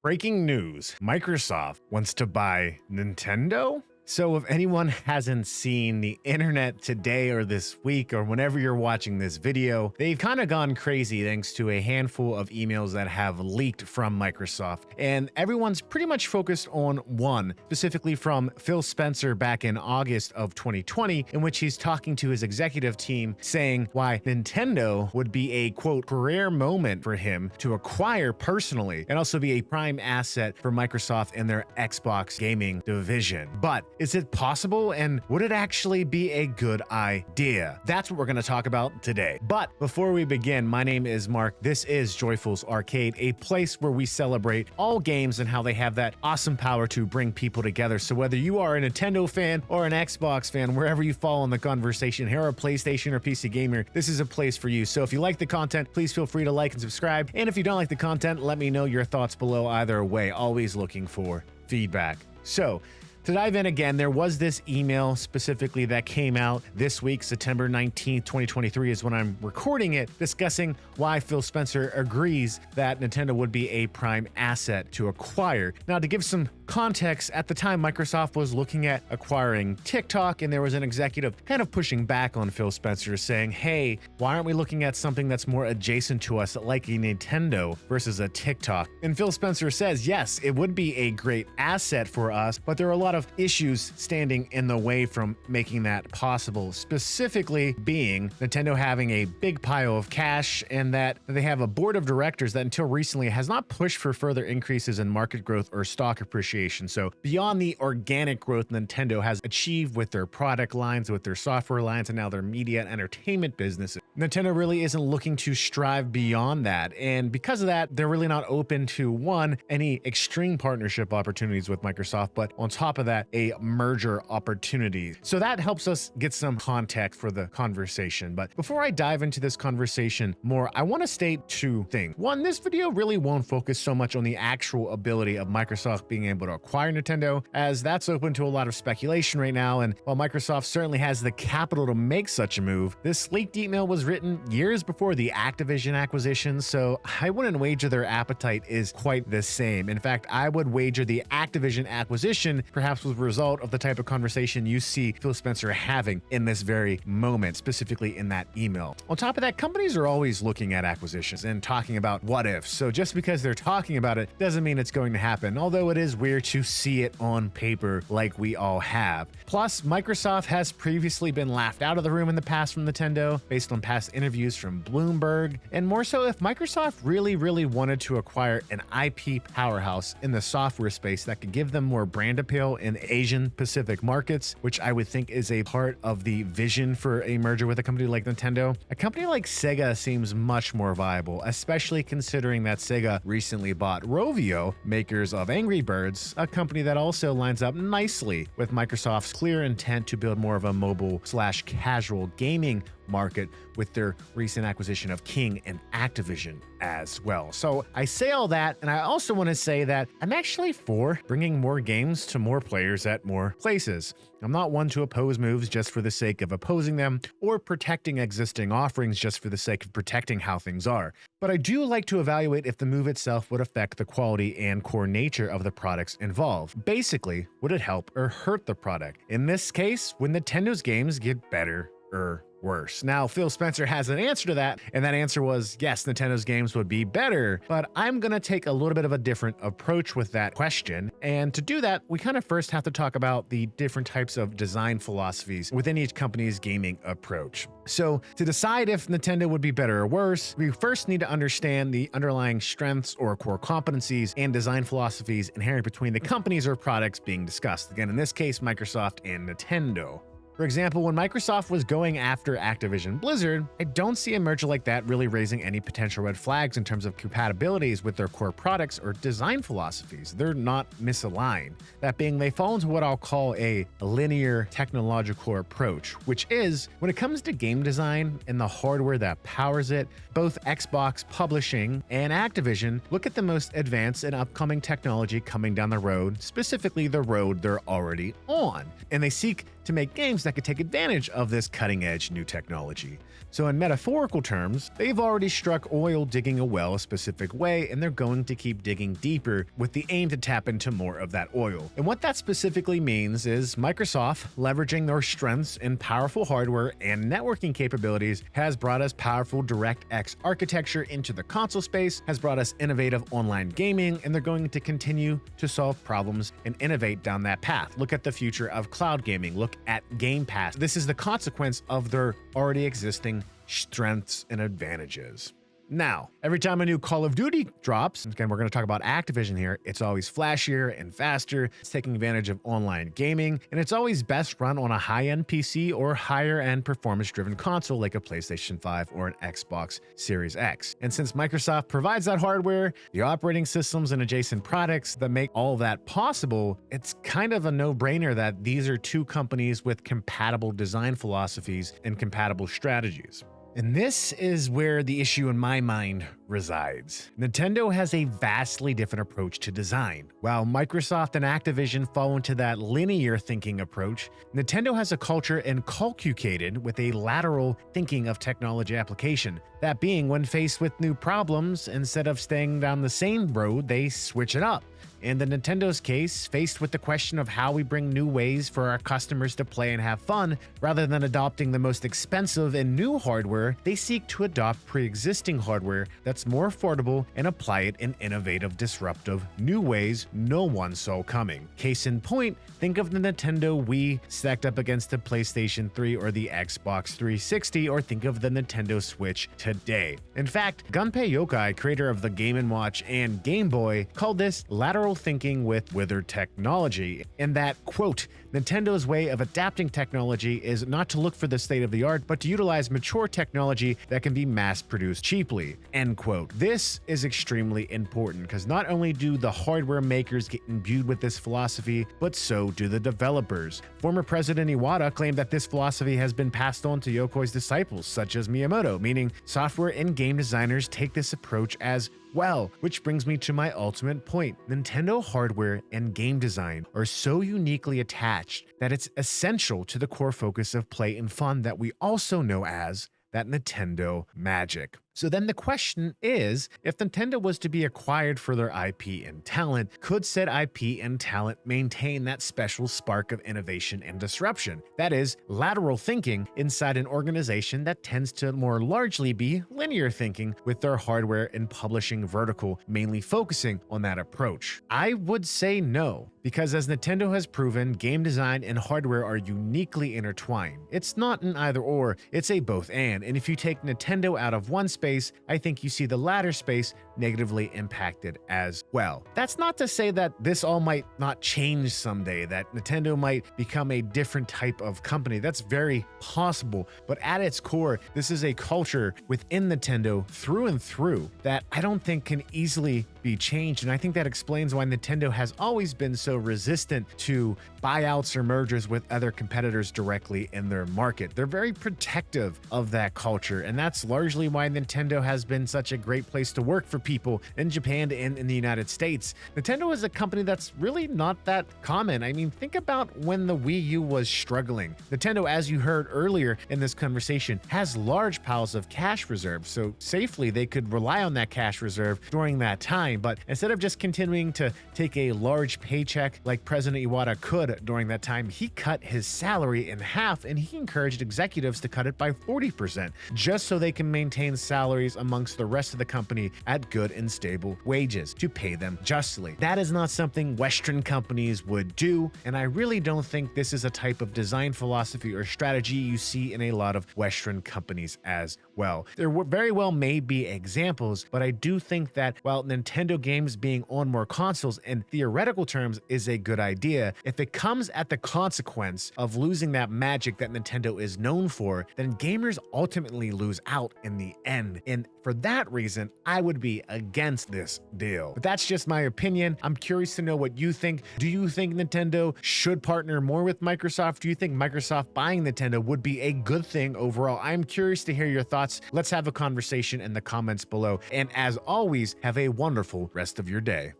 Breaking news, Microsoft wants to buy Nintendo? So if anyone hasn't seen the internet today or this week or whenever you're watching this video, they've kind of gone crazy thanks to a handful of emails that have leaked from Microsoft. And everyone's pretty much focused on one, specifically from Phil Spencer back in August of 2020, in which he's talking to his executive team saying why Nintendo would be a quote rare moment for him to acquire personally and also be a prime asset for Microsoft in their Xbox gaming division. But is it possible, and would it actually be a good idea? That's what we're going to talk about today. But before we begin, my name is Mark. This is Joyful's Arcade, a place where we celebrate all games and how they have that awesome power to bring people together. So whether you are a Nintendo fan or an Xbox fan, wherever you fall in the conversation, here a PlayStation or PC gamer, this is a place for you. So if you like the content, please feel free to like and subscribe. And if you don't like the content, let me know your thoughts below either way. Always looking for feedback. So to dive in again, there was this email specifically that came out this week, September 19th, 2023 is when I'm recording it, discussing why Phil Spencer agrees that Nintendo would be a prime asset to acquire. Now, to give some context, at the time, Microsoft was looking at acquiring TikTok, and there was an executive kind of pushing back on Phil Spencer saying, hey, why aren't we looking at something that's more adjacent to us like a Nintendo versus a TikTok? And Phil Spencer says, yes, it would be a great asset for us, but there are a lot of issues standing in the way from making that possible, specifically being Nintendo having a big pile of cash and that they have a board of directors that until recently has not pushed for further increases in market growth or stock appreciation. So beyond the organic growth Nintendo has achieved with their product lines, with their software lines, and now their media and entertainment businesses, Nintendo really isn't looking to strive beyond that. And because of that, they're really not open to one, any extreme partnership opportunities with Microsoft, but on top of that, a merger opportunity. So that helps us get some context for the conversation. But before I dive into this conversation more, I want to state two things. One, this video really won't focus so much on the actual ability of Microsoft being able to acquire Nintendo, as that's open to a lot of speculation right now. And while Microsoft certainly has the capital to make such a move, this leaked email was written years before the Activision acquisition, so I wouldn't wager their appetite is quite the same. In fact, I would wager the Activision acquisition perhaps was a result of the type of conversation you see Phil Spencer having in this very moment, specifically in that email. On top of that, companies are always looking at acquisitions and talking about what ifs. So just because they're talking about it doesn't mean it's going to happen, although it is weird to see it on paper like we all have. Plus, Microsoft has previously been laughed out of the room in the past from Nintendo based on past interviews from Bloomberg, and more so if Microsoft really wanted to acquire an IP powerhouse in the software space that could give them more brand appeal in Asian Pacific markets, which I would think is a part of the vision for a merger with a company like Nintendo. A company like Sega seems much more viable, especially considering that Sega recently bought Rovio, makers of Angry Birds, a company that also lines up nicely with Microsoft's clear intent to build more of a mobile/casual gaming market with their recent acquisition of King and Activision as well. So I say all that, and I also want to say that I'm actually for bringing more games to more players at more places. I'm not one to oppose moves just for the sake of opposing them or protecting existing offerings just for the sake of protecting how things are. But I do like to evaluate if the move itself would affect the quality and core nature of the products involved. Basically, would it help or hurt the product? In this case, would Nintendo's games get better or worse? Now, Phil Spencer has an answer to that, and that answer was yes, Nintendo's games would be better, but I'm going to take a little bit of a different approach with that question. And to do that, we kind of first have to talk about the different types of design philosophies within each company's gaming approach. So to decide if Nintendo would be better or worse, we first need to understand the underlying strengths or core competencies and design philosophies inherent between the companies or products being discussed. Again, in this case, Microsoft and Nintendo. For example, when Microsoft was going after Activision Blizzard, I don't see a merger like that really raising any potential red flags in terms of compatibilities with their core products or design philosophies. They're not misaligned. That being, they fall into what I'll call a linear technological approach, which is when it comes to game design and the hardware that powers it, both Xbox Publishing and Activision look at the most advanced and upcoming technology coming down the road, specifically the road they're already on, and they seek to to make games that could take advantage of this cutting-edge new technology. So in metaphorical terms, they've already struck oil digging a well a specific way, and they're going to keep digging deeper with the aim to tap into more of that oil. And what that specifically means is Microsoft, leveraging their strengths in powerful hardware and networking capabilities, has brought us powerful DirectX architecture into the console space, has brought us innovative online gaming, and they're going to continue to solve problems and innovate down that path. Look at the future of cloud gaming. Look at Game Pass. This is the consequence of their already existing strengths and advantages. Now, every time a new Call of Duty drops, again, we're going to talk about Activision here, it's always flashier and faster, it's taking advantage of online gaming, and it's always best run on a high-end PC or higher-end performance-driven console like a PlayStation 5 or an Xbox Series X. And since Microsoft provides that hardware, the operating systems and adjacent products that make all that possible, it's kind of a no-brainer that these are two companies with compatible design philosophies and compatible strategies. And this is where the issue in my mind resides. Nintendo has a vastly different approach to design. While Microsoft and Activision fall into that linear thinking approach, Nintendo has a culture inculcated with a lateral thinking of technology application. That being, when faced with new problems, instead of staying down the same road, they switch it up. In the Nintendo's case, faced with the question of how we bring new ways for our customers to play and have fun, rather than adopting the most expensive and new hardware, they seek to adopt pre-existing hardware that's more affordable and apply it in innovative, disruptive, new ways no one saw coming. Case in point, think of the Nintendo Wii stacked up against the PlayStation 3 or the Xbox 360, or think of the Nintendo Switch today. In fact, Gunpei Yokoi, creator of the Game & Watch and Game Boy, called this lateral thinking with withered technology, and that, quote, Nintendo's way of adapting technology is not to look for the state of the art, but to utilize mature technology that can be mass-produced cheaply, end quote. This is extremely important because not only do the hardware makers get imbued with this philosophy, but so do the developers. Former President Iwata claimed that this philosophy has been passed on to Yokoi's disciples, such as Miyamoto, meaning software and game designers take this approach as well, which brings me to my ultimate point. Nintendo hardware and game design are so uniquely attached that it's essential to the core focus of play and fun that we also know as that Nintendo magic. So then the question is, if Nintendo was to be acquired for their IP and talent, could said IP and talent maintain that special spark of innovation and disruption? That is, lateral thinking inside an organization that tends to more largely be linear thinking with their hardware and publishing vertical, mainly focusing on that approach. I would say no, because as Nintendo has proven, game design and hardware are uniquely intertwined. It's not an either or, it's a both and if you take Nintendo out of one space, I think you see the latter space negatively impacted as well. That's not to say that this all might not change someday, that Nintendo might become a different type of company. That's very possible, but at its core, this is a culture within Nintendo through and through that I don't think can easily be changed, and I think that explains why Nintendo has always been so resistant to buyouts or mergers with other competitors directly in their market. They're very protective of that culture, and that's largely why Nintendo has been such a great place to work for people in Japan and in the United States. Nintendo is a company that's really not that common. I mean, think about when the Wii U was struggling. Nintendo, as you heard earlier in this conversation, has large piles of cash reserves, so safely they could rely on that cash reserve during that time. But instead of just continuing to take a large paycheck like President Iwata could during that time, he cut his salary in half, and he encouraged executives to cut it by 40%, just so they can maintain salaries amongst the rest of the company at good and stable wages to pay them justly. That is not something Western companies would do, and I really don't think this is a type of design philosophy or strategy you see in a lot of Western companies as well. There very well may be examples, but I do think that while Nintendo games being on more consoles in theoretical terms is a good idea, if it comes at the consequence of losing that magic that Nintendo is known for, then gamers ultimately lose out in the end. And for that reason, I would be against this deal. But that's just my opinion. I'm curious to know what you think. Do you think Nintendo should partner more with Microsoft? Do you think Microsoft buying Nintendo would be a good thing overall? I'm curious to hear your thoughts. Let's have a conversation in the comments below. And as always, have a wonderful rest of your day.